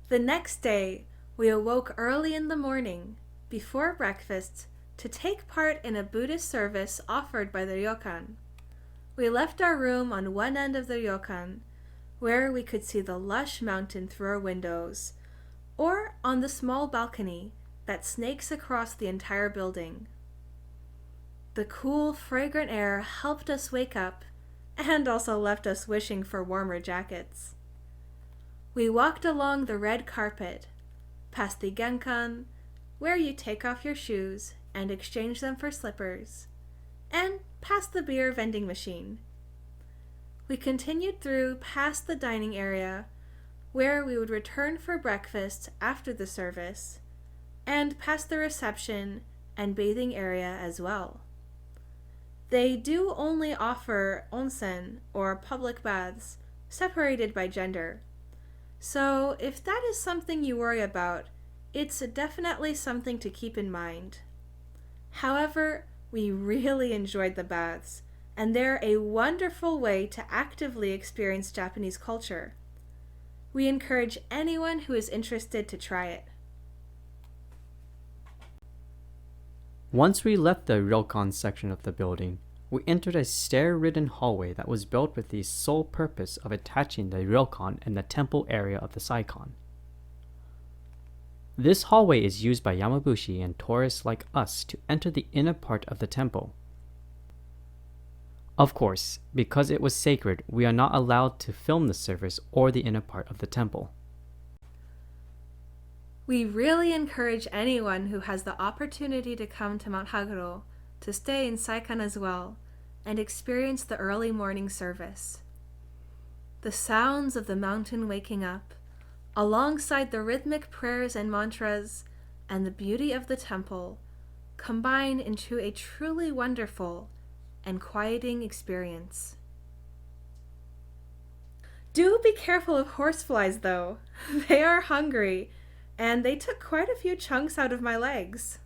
The next day, we awoke early in the morning, before breakfast, to take part in a Buddhist service offered by the ryokan. We left our room on one end of the ryokan, where we could see the lush mountain through our windows, or on the small balcony that snakes across the entire building. The cool, fragrant air helped us wake up, and also left us wishing for warmer jackets. We walked along the red carpet, past the genkan, where you take off your shoes and exchange them for slippers, and past the beer vending machine. We continued through past the dining area, where we would return for breakfast after the service, and past the reception and bathing area as well. They do only offer onsen, or public baths, separated by gender. So if that is something you worry about, it's definitely something to keep in mind. However, we really enjoyed the baths, and they're a wonderful way to actively experience Japanese culture. We encourage anyone who is interested to try it. Once we left the ryokan section of the building, we entered a stair-ridden hallway that was built with the sole purpose of attaching the ryokan and the temple area of the Saikan. This hallway is used by Yamabushi and tourists like us to enter the inner part of the temple. Of course, because it was sacred, we are not allowed to film the service or the inner part of the temple. We really encourage anyone who has the opportunity to come to Mount Haguro to stay in Saikan as well and experience the early morning service. The sounds of the mountain waking up, alongside the rhythmic prayers and mantras and the beauty of the temple, combine into a truly wonderful and quieting experience. Do be careful of horseflies though. They are hungry, and they took quite a few chunks out of my legs.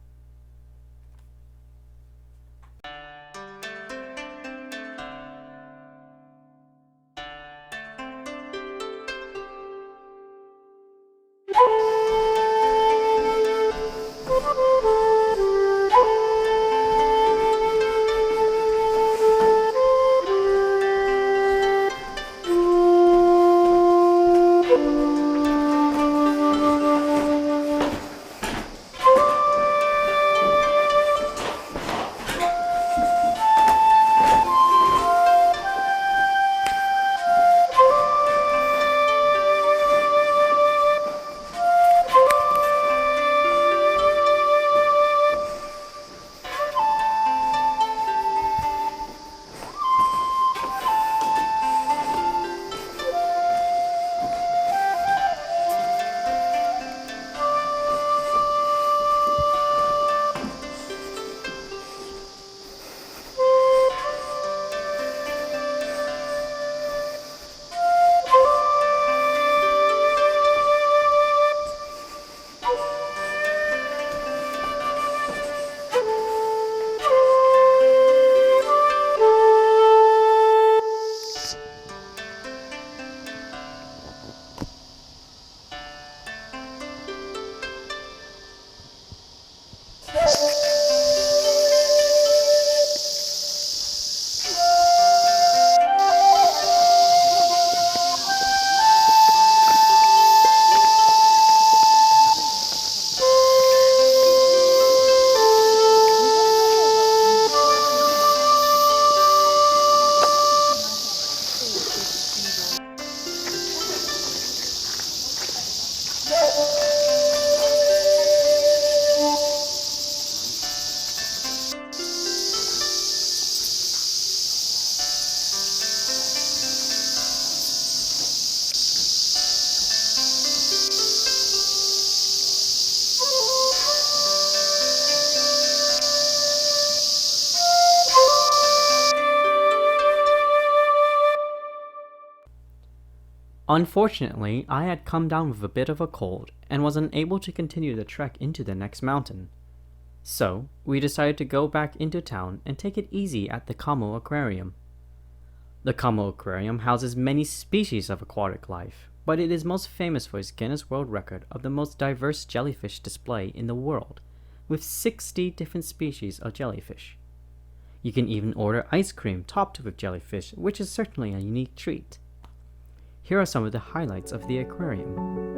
Unfortunately, I had come down with a bit of a cold and was unable to continue the trek into the next mountain. So, we decided to go back into town and take it easy at the Kamo Aquarium. The Kamo Aquarium houses many species of aquatic life, but it is most famous for its Guinness World Record of the most diverse jellyfish display in the world, with 60 different species of jellyfish. You can even order ice cream topped with jellyfish, which is certainly a unique treat. Here are some of the highlights of the aquarium.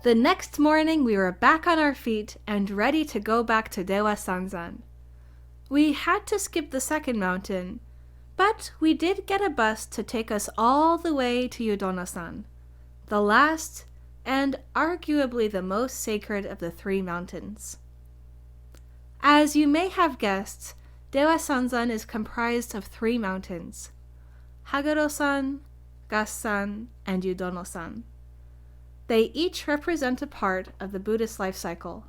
The next morning we were back on our feet and ready to go back to Dewa Sanzan. We had to skip the second mountain, but we did get a bus to take us all the way to Yudono-san, the last and arguably the most sacred of the three mountains. As you may have guessed, Dewa Sanzan is comprised of three mountains: Haguro-san, Gassan, and Yudono-san. They each represent a part of the Buddhist life cycle.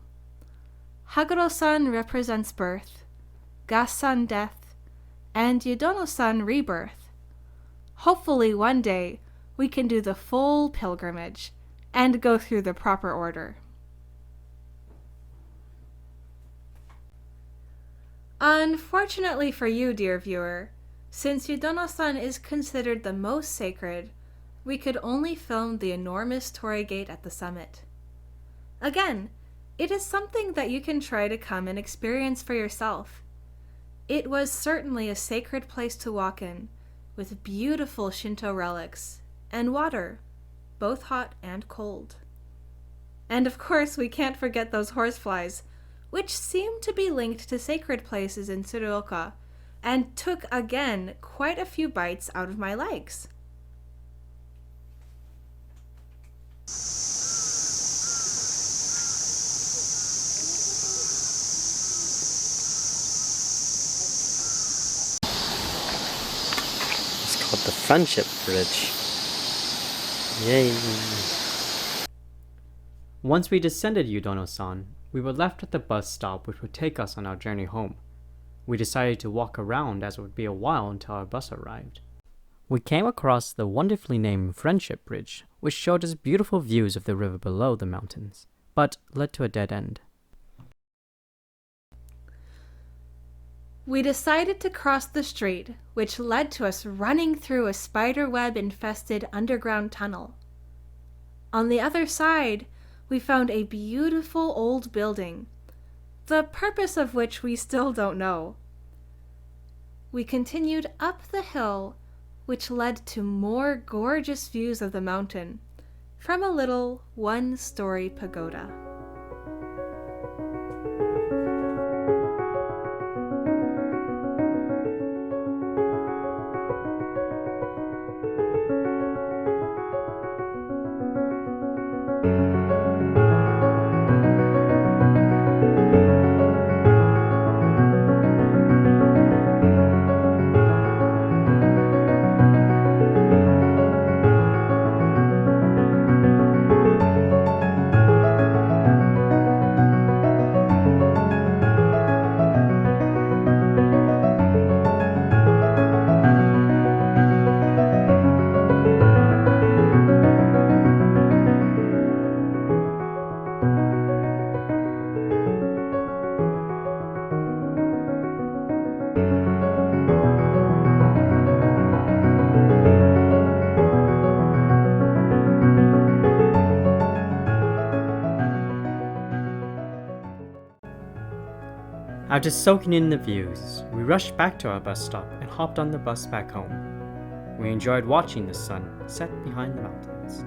Haguro-san represents birth, Gassan death, and Yudono-san rebirth. Hopefully one day we can do the full pilgrimage and go through the proper order. Unfortunately for you, dear viewer, since Yudono-san is considered the most sacred, we could only film the enormous torii gate at the summit. Again, it is something that you can try to come and experience for yourself. It was certainly a sacred place to walk in, with beautiful Shinto relics, and water, both hot and cold. And of course, we can't forget those horseflies, which seem to be linked to sacred places in Tsuruoka, and took again quite a few bites out of my legs. It's called the Friendship Bridge. Yay! Once we descended Yudono-san, we were left at the bus stop which would take us on our journey home. We decided to walk around as it would be a while until our bus arrived. We came across the wonderfully named Friendship Bridge, which showed us beautiful views of the river below the mountains, but led to a dead end. We decided to cross the street, which led to us running through a spiderweb-infested underground tunnel. On the other side, we found a beautiful old building, the purpose of which we still don't know. We continued up the hill, which led to more gorgeous views of the mountain from a little one-story pagoda. After soaking in the views, we rushed back to our bus stop and hopped on the bus back home. We enjoyed watching the sun set behind the mountains.